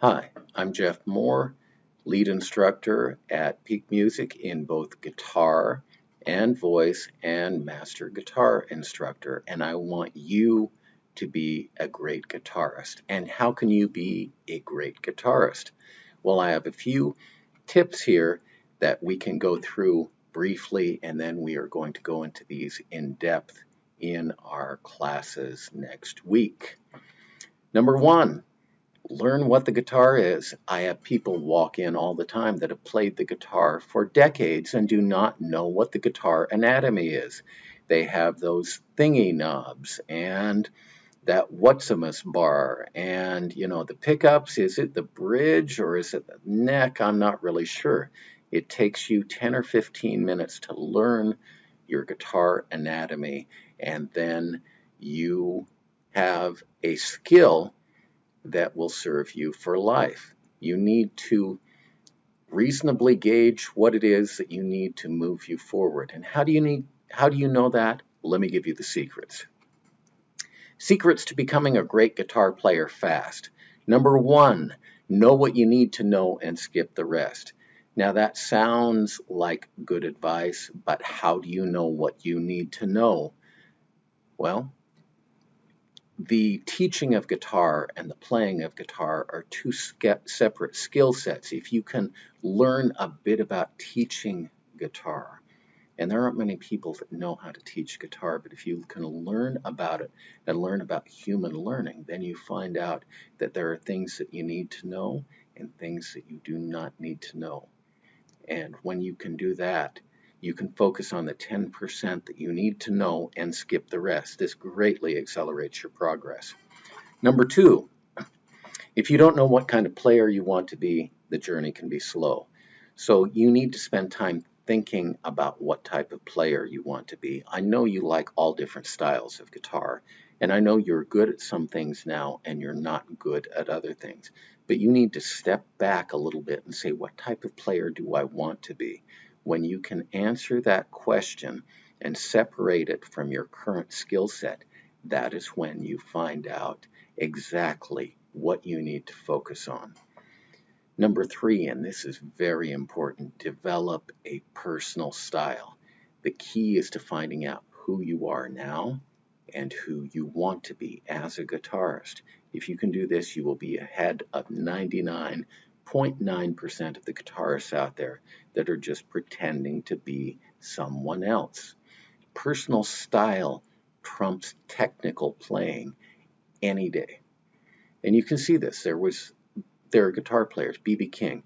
Hi, I'm Jeff Moore, lead instructor at Peak Music in both guitar and voice and master guitar instructor, and I want you to be a great guitarist. And how can you be a great guitarist? Well, I have a few tips here that we can go through briefly, and then we are going to go into these in depth in our classes next week. Number one, learn what the guitar is. I have people walk in all the time that have played the guitar for decades and do not know what the guitar anatomy is. They have those thingy knobs and that whatsamus bar and the pickups. Is it the bridge or is it the neck? I'm not really sure. It takes you 10 or 15 minutes to learn your guitar anatomy, and then you have a skill that will serve you for life. You need to reasonably gauge what it is that you need to move you forward. And how do you know that? Let me give you the secrets. Secrets to becoming a great guitar player fast. Number one, know what you need to know and skip the rest. Now that sounds like good advice, but how do you know what you need to know? Well, the teaching of guitar and the playing of guitar are two separate skill sets. If you can learn a bit about teaching guitar, and there aren't many people that know how to teach guitar, but if you can learn about it and learn about human learning, then you find out that there are things that you need to know and things that you do not need to know. And when you can do that, you can focus on the 10% that you need to know and skip the rest. This greatly accelerates your progress. Number two, if you don't know what kind of player you want to be, the journey can be slow. So you need to spend time thinking about what type of player you want to be. I know you like all different styles of guitar, and I know you're good at some things now and you're not good at other things. But you need to step back a little bit and say, what type of player do I want to be? When you can answer that question and separate it from your current skill set, that is when you find out exactly what you need to focus on. Number three, and this is very important, develop a personal style. The key is to finding out who you are now and who you want to be as a guitarist. If you can do this, you will be ahead of 99.9% of the guitarists out there that are just pretending to be someone else. Personal style trumps technical playing any day. And you can see this. There are guitar players, B.B. King,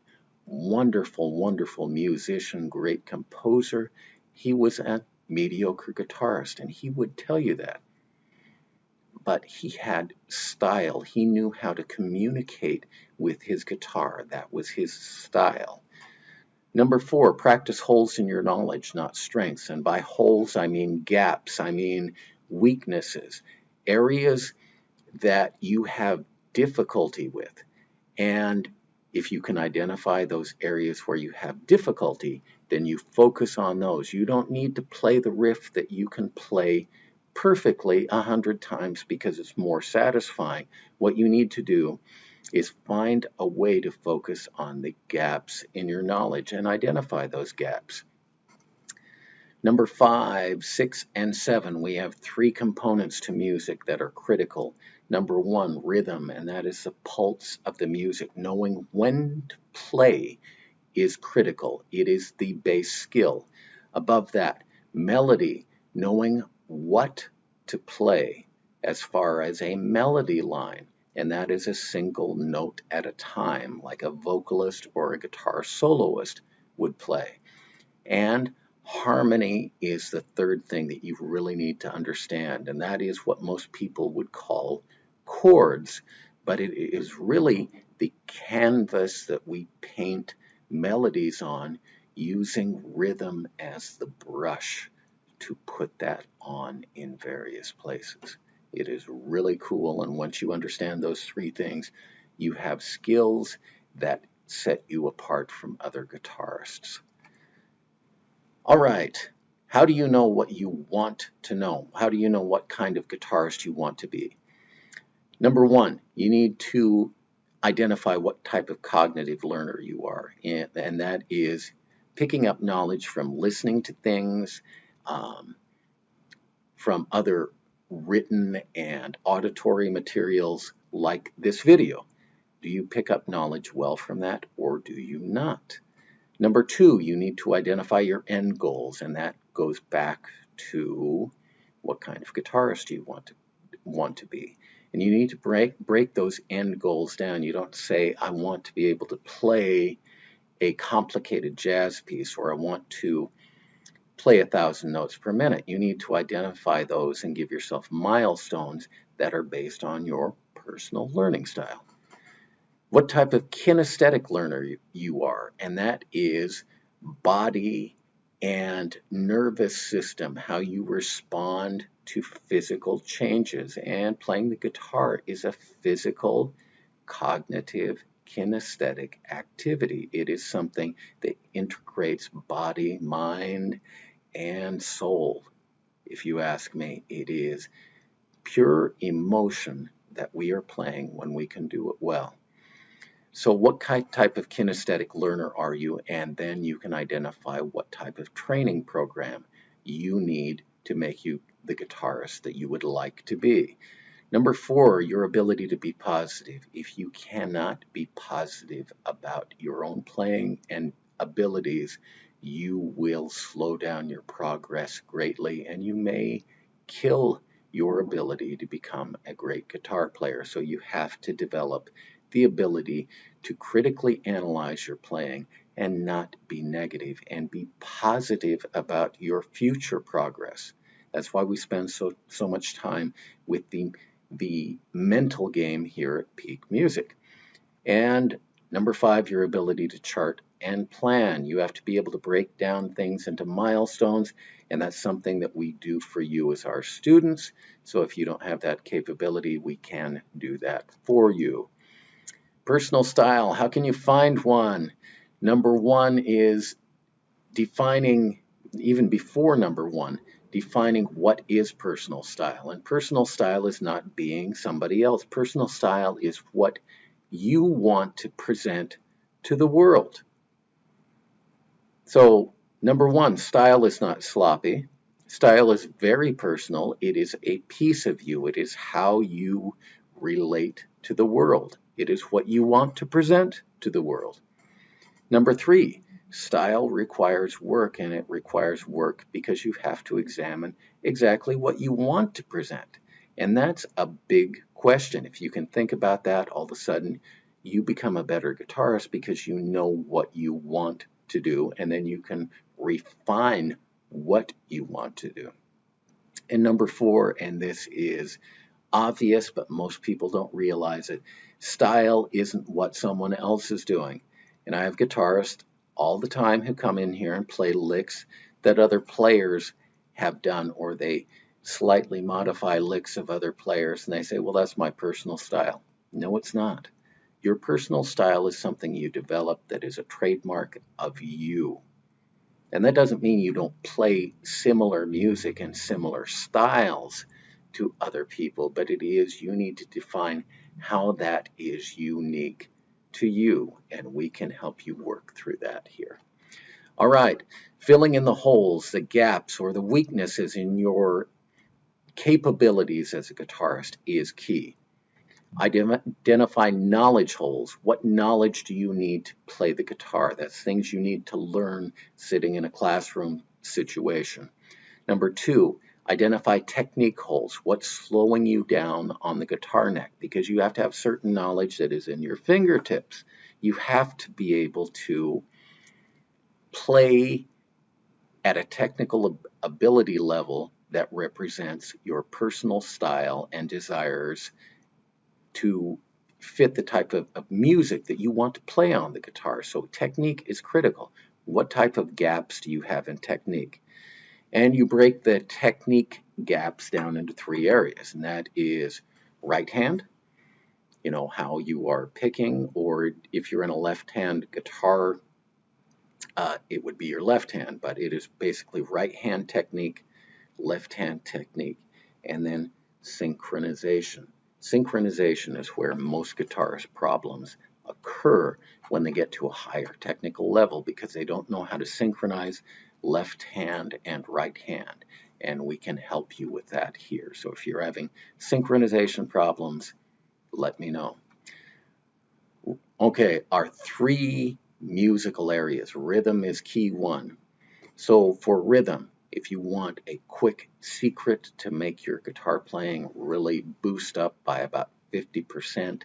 wonderful, wonderful musician, great composer. He was a mediocre guitarist, and he would tell you that. But he had style. He knew how to communicate with his guitar. That was his style. Number four, practice holes in your knowledge, not strengths. And by holes, I mean gaps. I mean weaknesses, areas that you have difficulty with. And if you can identify those areas where you have difficulty, then you focus on those. You don't need to play the riff that you can play perfectly 100 times because it's more satisfying. What you need to do is find a way to focus on the gaps in your knowledge and identify those gaps. Number 5, 6, and 7, we have three components to music that are critical. Number 1, rhythm, and that is the pulse of the music. Knowing when to play is critical. It is the base skill. Above that, melody, knowing what to play as far as a melody line, and that is a single note at a time, like a vocalist or a guitar soloist would play. And harmony is the third thing that you really need to understand, and that is what most people would call chords, but it is really the canvas that we paint melodies on, using rhythm as the brush to put that on in various places. It is really cool, and once you understand those three things, you have skills that set you apart from other guitarists. All right, how do you know what you want to know? How do you know what kind of guitarist you want to be? Number 1, you need to identify what type of cognitive learner you are, and that is picking up knowledge from listening to things, um, from other written and auditory materials like this video. Do you pick up knowledge well from that, or do you not? Number two, you need to identify your end goals, and that goes back to what kind of guitarist you want to be. And you need to break those end goals down. You don't say, I want to be able to play a complicated jazz piece, or I want to play 1,000 notes per minute. You need to identify those and give yourself milestones that are based on your personal learning style. What type of kinesthetic learner you are, and that is body and nervous system, how you respond to physical changes. And playing the guitar is a physical, cognitive, kinesthetic activity. It is something that integrates body, mind, and soul. If you ask me, it is pure emotion that we are playing when we can do it well. So what type of kinesthetic learner are you? And then you can identify what type of training program you need to make you the guitarist that you would like to be. Number four, your ability to be positive. If you cannot be positive about your own playing and abilities, you will slow down your progress greatly, and you may kill your ability to become a great guitar player. So you have to develop the ability to critically analyze your playing and not be negative, and be positive about your future progress. That's why we spend so much time with the mental game here at Peak Music. And number five, your ability to chart and plan. You have to be able to break down things into milestones, and that's something that we do for you as our students. So if you don't have that capability, we can do that for you. Personal style, how can you find one? Number one is defining, even before number one, defining what is personal style. And personal style is not being somebody else. Personal style is what you want to present to the world. So, number one, style is not sloppy. Style is very personal. It is a piece of you. It is how you relate to the world. It is what you want to present to the world. Number three, style requires work, and it requires work because you have to examine exactly what you want to present. And that's a big question. If you can think about that, all of a sudden you become a better guitarist because you know what you want to do, and then you can refine what you want to do. And number four, and this is obvious, but most people don't realize it, style isn't what someone else is doing. And I have guitarists all the time who come in here and play licks that other players have done, or they slightly modify licks of other players, and they say, well, that's my personal style. No, it's not. Your personal style is something you develop that is a trademark of you. And that doesn't mean you don't play similar music and similar styles to other people, but it is, you need to define how that is unique to you, and we can help you work through that here. All right, filling in the holes, the gaps, or the weaknesses in your capabilities as a guitarist is key. Identify knowledge holes. What knowledge do you need to play the guitar? That's things you need to learn sitting in a classroom situation. Number two, identify technique holes. What's slowing you down on the guitar neck? Because you have to have certain knowledge that is in your fingertips. You have to be able to play at a technical ability level that represents your personal style and desires to fit the type of music that you want to play on the guitar. So technique is critical. What type of gaps do you have in technique? And you break the technique gaps down into three areas, and that is right hand, you know, how you are picking, or if you're in a left-hand guitar, it would be your left hand, but it is basically right hand technique, left hand technique, and then synchronization. Synchronization is where most guitarist problems occur when they get to a higher technical level because they don't know how to synchronize left hand and right hand. And we can help you with that here. So if you're having synchronization problems, let me know. Okay, our 3 musical areas. Rhythm is key 1. So for rhythm, if you want a quick secret to make your guitar playing really boost up by about 50%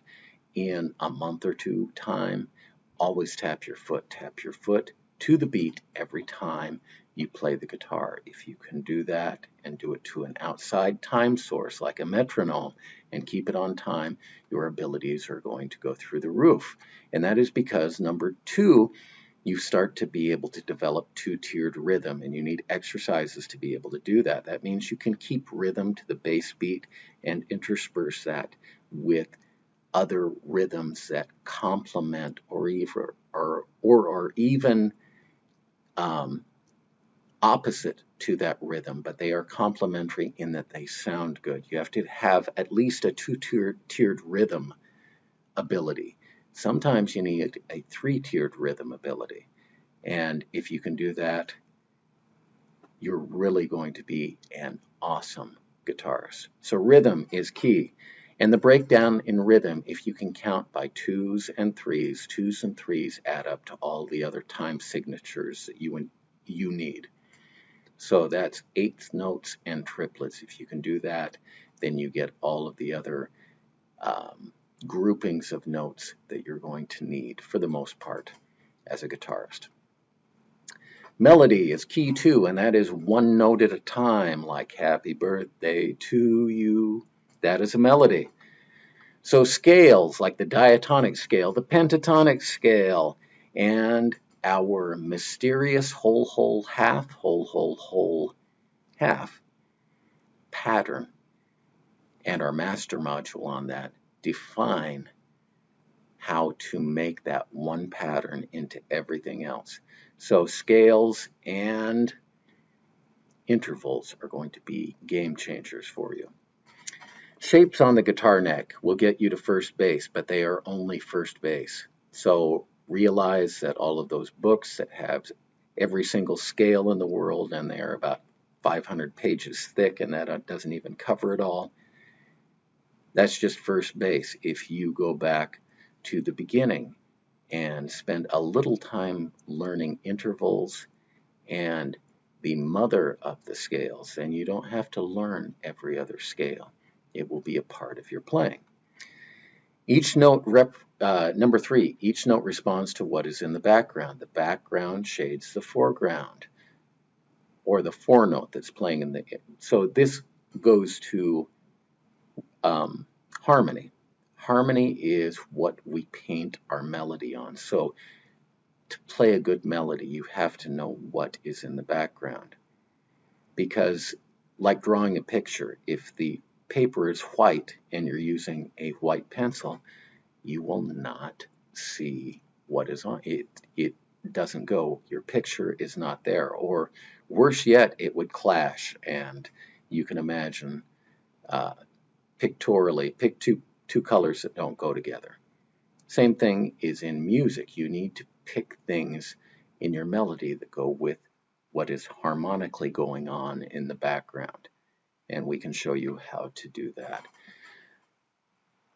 in a month or 2 time, always tap your foot. Tap your foot to the beat every time you play the guitar. If you can do that and do it to an outside time source like a metronome and keep it on time, your abilities are going to go through the roof. And that is because, number 2, you start to be able to develop 2-tiered rhythm, and you need exercises to be able to do that. That means you can keep rhythm to the bass beat and intersperse that with other rhythms that complement or are even opposite to that rhythm, but they are complementary in that they sound good. You have to have at least a 2-tiered rhythm ability. Sometimes you need a 3-tiered rhythm ability. And if you can do that, you're really going to be an awesome guitarist. So rhythm is key. And the breakdown in rhythm, if you can count by 2s and 3s, 2s and 3s add up to all the other time signatures that you need. So that's 8th notes and triplets. If you can do that, then you get all of the other groupings of notes that you're going to need for the most part as a guitarist. Melody is key too, and that is 1 note at a time, like happy birthday to you. That is a melody. So scales, like the diatonic scale, the pentatonic scale, and our mysterious whole, whole, half, whole, whole, whole, half pattern, and our master module on that define how to make that one pattern into everything else. So scales and intervals are going to be game changers for you. Shapes on the guitar neck will get you to first base, but they are only first base. So realize that all of those books that have every single scale in the world, and they are about 500 pages thick, and that doesn't even cover it all, that's just first base. If you go back to the beginning and spend a little time learning intervals and the mother of the scales, then you don't have to learn every other scale. It will be a part of your playing. Each note, number 3, each note responds to what is in the background. The background shades the foreground, or the 4 note that's playing in the. So this goes to harmony. Harmony is what we paint our melody on. So to play a good melody, you have to know what is in the background. Because, like drawing a picture, if the paper is white and you're using a white pencil, you will not see what is on it. It doesn't go. Your picture is not there. Or worse yet, it would clash, and you can imagine pictorially, pick two colors that don't go together. Same thing is in music. You need to pick things in your melody that go with what is harmonically going on in the background. And we can show you how to do that.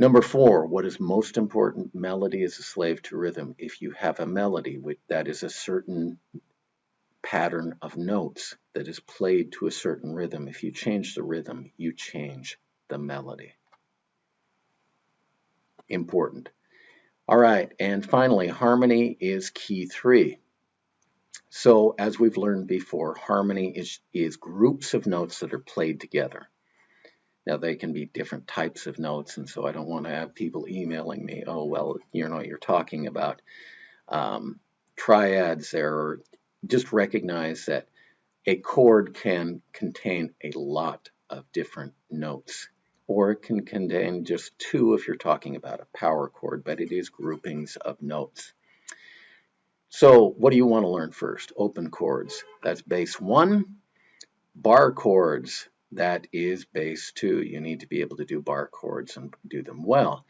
Number 4, what is most important? Melody is a slave to rhythm. If you have a melody that is a certain pattern of notes that is played to a certain rhythm, if you change the rhythm, you change the melody. Important. All right, and finally, harmony is key 3. So as we've learned before, harmony is groups of notes that are played together. Now, they can be different types of notes, and so I don't want to have people emailing me, oh, well, you know what you're talking about. Triads there, or just recognize that a chord can contain a lot of different notes, or it can contain just 2 if you're talking about a power chord, but it is groupings of notes. So what do you want to learn first? Open chords. That's bass 1. Bar chords. That is bass 2. You need to be able to do bar chords and do them well.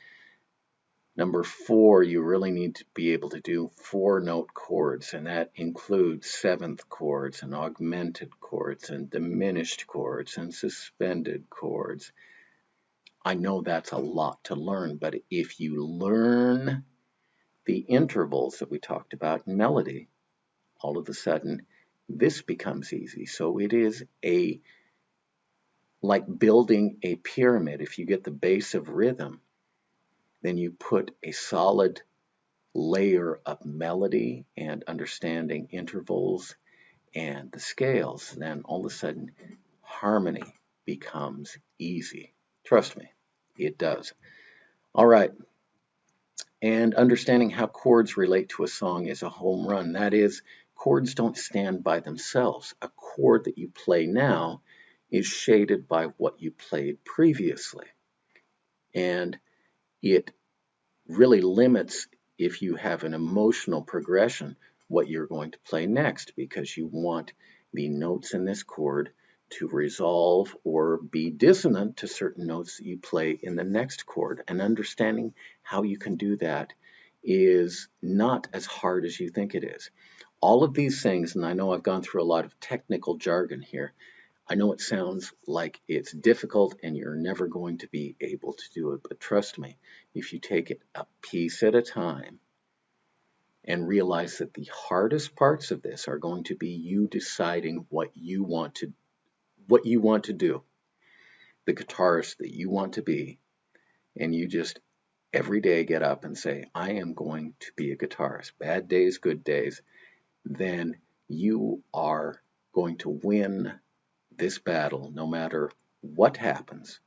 Number 4, you really need to be able to do 4-note chords, and that includes 7th chords and augmented chords and diminished chords and suspended chords. I know that's a lot to learn, but if you learn the intervals that we talked about in melody, all of a sudden this becomes easy. So it is like building a pyramid. If you get the base of rhythm, then you put a solid layer of melody and understanding intervals and the scales, then all of a sudden harmony becomes easy. Trust me, it does. All right. And understanding how chords relate to a song is a home run. That is, chords don't stand by themselves. A chord that you play now is shaded by what you played previously. And it really limits, if you have an emotional progression, what you're going to play next, because you want the notes in this chord to resolve or be dissonant to certain notes that you play in the next chord. And understanding how you can do that is not as hard as you think it is. All of these things, and I know I've gone through a lot of technical jargon here, I know it sounds like it's difficult and you're never going to be able to do it, but trust me, if you take it a piece at a time and realize that the hardest parts of this are going to be you deciding what you want to do, the guitarist that you want to be, and you just every day get up and say, I am going to be a guitarist, bad days, good days, then you are going to win this battle no matter what happens,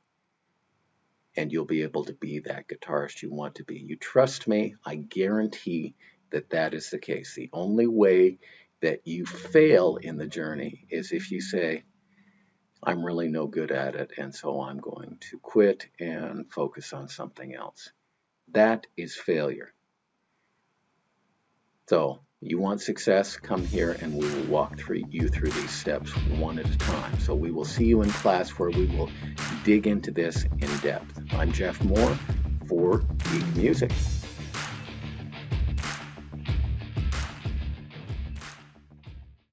and you'll be able to be that guitarist you want to be. You trust me, I guarantee that that is the case. The only way that you fail in the journey is if you say, I'm really no good at it, and so I'm going to quit and focus on something else. That is failure. So you want success, come here and we will walk you through these steps one at a time. So we will see you in class where we will dig into this in depth. I'm Jeff Moore for Geek Music.